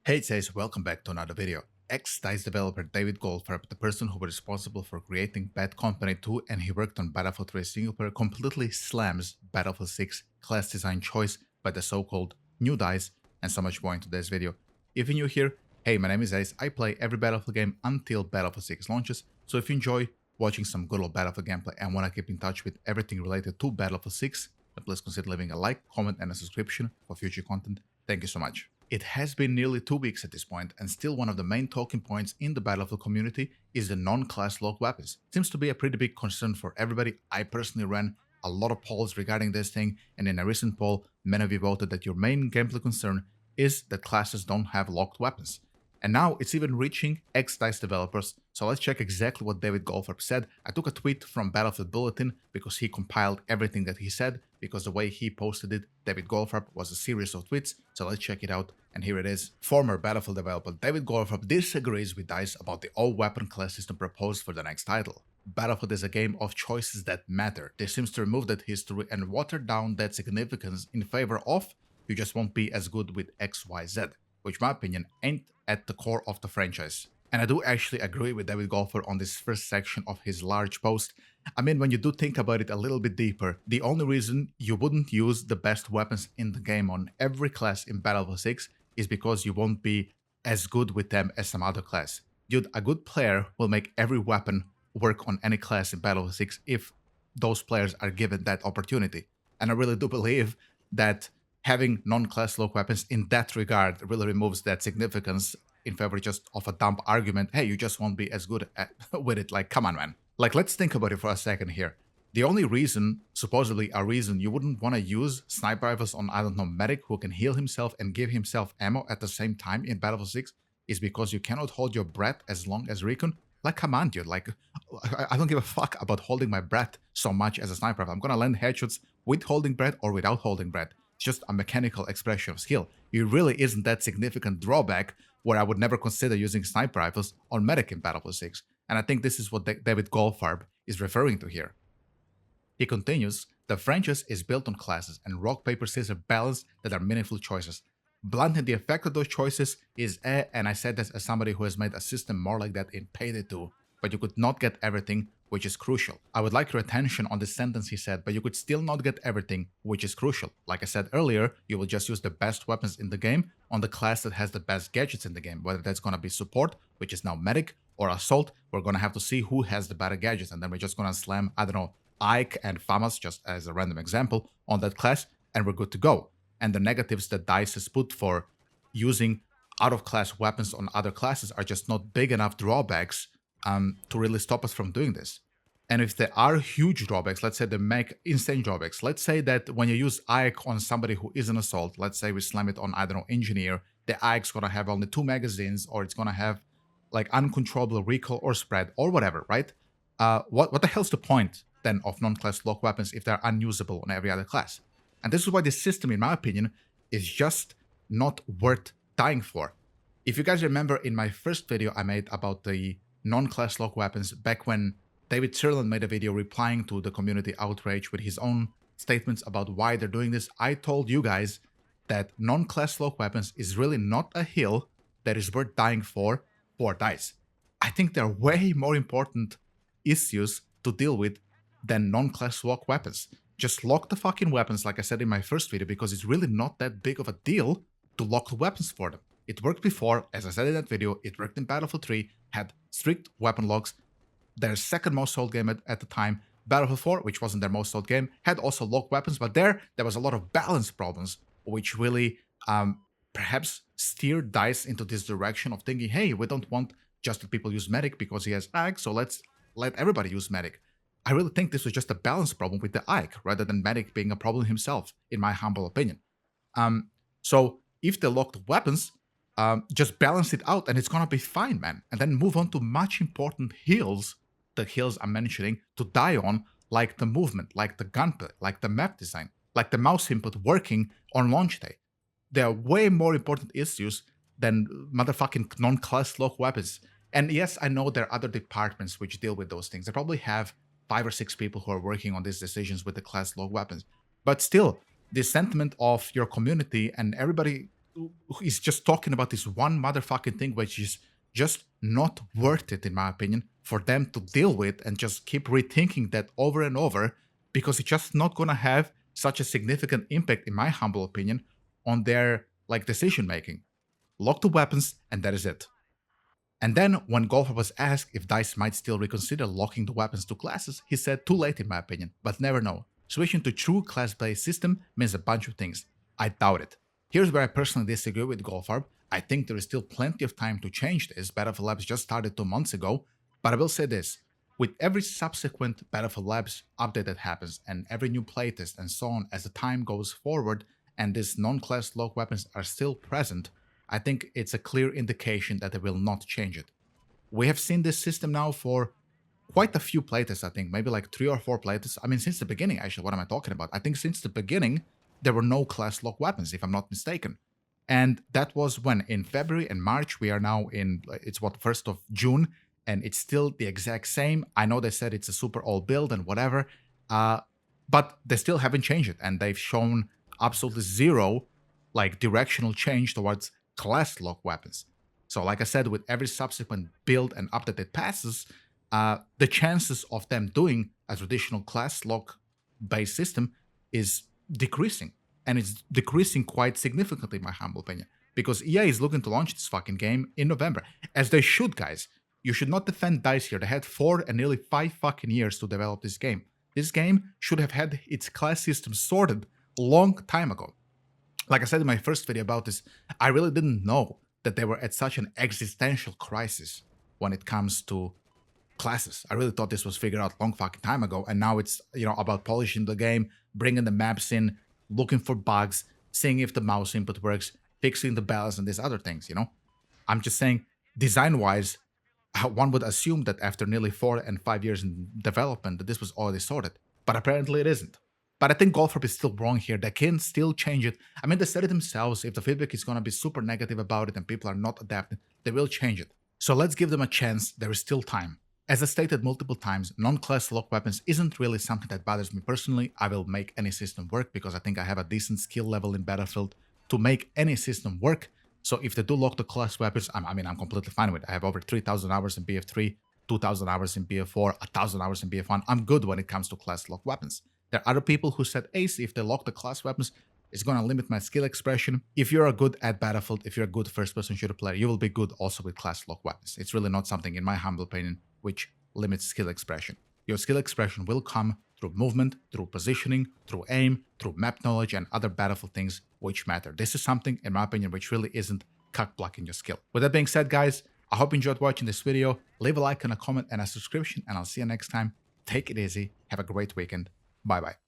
Hey guys, welcome back to another video. Ex-DICE developer David Goldfarb, the person who was responsible for creating Bad Company 2 and he worked on Battlefield 3 single player, completely slams Battlefield 6 class design choice by the so-called new DICE and so much more in today's video. If you're new here, hey, my name is Ace. I play every Battlefield game until Battlefield 6 launches, so if you enjoy watching some good old Battlefield gameplay and want to keep in touch with everything related to Battlefield 6, then please consider leaving a like, comment and a subscription for future content. Thank you so much. It has been nearly 2 weeks at this point, and still one of the main talking points in the Battlefield community is the non-class lock weapons. Seems to be a pretty big concern for everybody. I personally ran a lot of polls regarding this thing, and in a recent poll, many of you voted that your main gameplay concern is that classes don't have locked weapons. And now it's even reaching ex-DICE developers, so let's check exactly what David Goldfarb said. I took a tweet from Battlefield Bulletin because he compiled everything that he said, because the way he posted it, David Goldfarb, was a series of tweets, so let's check it out, and here it is. Former Battlefield developer David Goldfarb disagrees with DICE about the all-weapon class system proposed for the next title. Battlefield is a game of choices that matter. This seems to remove that history and water down that significance in favor of you just won't be as good with XYZ, which in my opinion ain't at the core of the franchise. And I do actually agree with David Goldfarb on this first section of his large post. I mean, when you do think about it a little bit deeper, the only reason you wouldn't use the best weapons in the game on every class in Battlefield 6 is because you won't be as good with them as some other class. Dude, a good player will make every weapon work on any class in Battlefield 6 if those players are given that opportunity. And I really do believe that having non-class lock weapons in that regard really removes that significance in favor just of a dumb argument. Hey, you just won't be as good with it. Like, come on, man. Like, let's think about it for a second here. The only reason, supposedly a reason, you wouldn't want to use sniper rifles on, I don't know, medic who can heal himself and give himself ammo at the same time in Battlefield 6 is because you cannot hold your breath as long as recon. Like, come on, dude. Like, I don't give a fuck about holding my breath so much as a sniper rifle. I'm gonna land headshots with holding breath or without holding breath. It's just a mechanical expression of skill. It really isn't that significant drawback where I would never consider using sniper rifles on medic in Battlefield 6. And I think this is what David Goldfarb is referring to here. He continues, the franchise is built on classes and rock, paper, scissors balance that are meaningful choices. Blunting the effect of those choices is and I said this as somebody who has made a system more like that in Payday 2, but you could not get everything, which is crucial. I would like your attention on the sentence he said, but you could still not get everything, which is crucial. Like I said earlier, you will just use the best weapons in the game on the class that has the best gadgets in the game, whether that's gonna be support, which is now medic, or assault. We're gonna have to see who has the better gadgets, and then we're just gonna slam, I don't know, Ike and FAMAS, just as a random example, on that class, and we're good to go. And the negatives that DICE has put for using out-of-class weapons on other classes are just not big enough drawbacks to really stop us from doing this. And if there are huge drawbacks, let's say they make insane drawbacks. Let's say that when you use Ike on somebody who is an assault, let's say we slam it on, I don't know, engineer, the Ike's gonna have only 2 magazines, or it's gonna have like uncontrollable recoil or spread or whatever, right? What the hell's the point then of non-class lock weapons if they're unusable on every other class? And this is why this system, in my opinion, is just not worth dying for. If you guys remember in my first video I made about the non-class lock weapons, back when David Sirlin made a video replying to the community outrage with his own statements about why they're doing this, I told you guys that non-class lock weapons is really not a hill that is worth dying for DICE. I think there are way more important issues to deal with than non-class lock weapons. Just lock the fucking weapons, like I said in my first video, because it's really not that big of a deal to lock the weapons for them. It worked before, as I said in that video, it worked in Battlefield 3, had strict weapon locks. Their second most sold game at the time, Battlefield 4, which wasn't their most sold game, had also locked weapons, but there was a lot of balance problems, which really perhaps steered DICE into this direction of thinking, hey, we don't want just that people use medic because he has Ike, so let's let everybody use medic. I really think this was just a balance problem with the Ike, rather than medic being a problem himself, in my humble opinion. So if they locked weapons, just balance it out and it's gonna be fine, man. And then move on to much important heals, the heals I'm mentioning, to die on, like the movement, like the gunplay, like the map design, like the mouse input working on launch day. There are way more important issues than motherfucking non-class lock weapons. And yes, I know there are other departments which deal with those things. They probably have 5 or 6 people who are working on these decisions with the class lock weapons. But still, the sentiment of your community and everybody is just talking about this one motherfucking thing, which is just not worth it, in my opinion, for them to deal with and just keep rethinking that over and over, because it's just not gonna have such a significant impact, in my humble opinion, on their like decision making. Lock the weapons, and that is it. And then, when Golfer was asked if DICE might still reconsider locking the weapons to classes, he said, too late in my opinion, but never know. Switching to true class-based system means a bunch of things. I doubt it. Here's where I personally disagree with Golfarb. I think there is still plenty of time to change this. Battlefield Labs just started 2 months ago, but I will say this. With every subsequent Battlefield Labs update that happens, and every new playtest and so on as the time goes forward, and these non-class lock weapons are still present, I think it's a clear indication that they will not change it. We have seen this system now for quite a few playtests, I think, maybe like 3 or 4 playtests. I mean, since the beginning, actually, what am I talking about? I think since the beginning, there were no class lock weapons, if I'm not mistaken. And that was when? In February and March. We are now in, it's what, 1st of June, and it's still the exact same. I know they said it's a super old build and whatever, but they still haven't changed it, and they've shown absolutely zero like directional change towards class lock weapons. So like I said, with every subsequent build and update that passes, the chances of them doing a traditional class lock based system is decreasing, and it's decreasing quite significantly in my humble opinion, because EA is looking to launch this fucking game in November, as they should, guys. You should not defend DICE here. They had 4 and nearly 5 fucking years to develop this game. This game should have had its class system sorted a long time ago. Like I said in my first video about this, I really didn't know that they were at such an existential crisis when it comes to classes. I really thought this was figured out long fucking time ago, and now it's, you know, about polishing the game, bringing the maps in, looking for bugs, seeing if the mouse input works, fixing the balance and these other things, you know? I'm just saying, design-wise, one would assume that after nearly 4 and 5 years in development that this was already sorted, but apparently it isn't. But I think Golfarb is still wrong here. They can still change it. I mean, they said it themselves. If the feedback is going to be super negative about it and people are not adapting, they will change it. So let's give them a chance. There is still time. As I stated multiple times, non-class lock weapons isn't really something that bothers me personally. I will make any system work because I think I have a decent skill level in Battlefield to make any system work. So if they do lock the class weapons, I'm completely fine with it. I have over 3,000 hours in BF3, 2,000 hours in BF4, 1,000 hours in BF1. I'm good when it comes to class lock weapons. There are other people who said, Ace, if they lock the class weapons, it's going to limit my skill expression. If you're a good at Battlefield, if you're a good first-person shooter player, you will be good also with class lock weapons. It's really not something, in my humble opinion, which limits skill expression. Your skill expression will come through movement, through positioning, through aim, through map knowledge, and other Battlefield things which matter. This is something, in my opinion, which really isn't cock-blocking your skill. With that being said, guys, I hope you enjoyed watching this video. Leave a like and a comment and a subscription, and I'll see you next time. Take it easy. Have a great weekend. Bye-bye.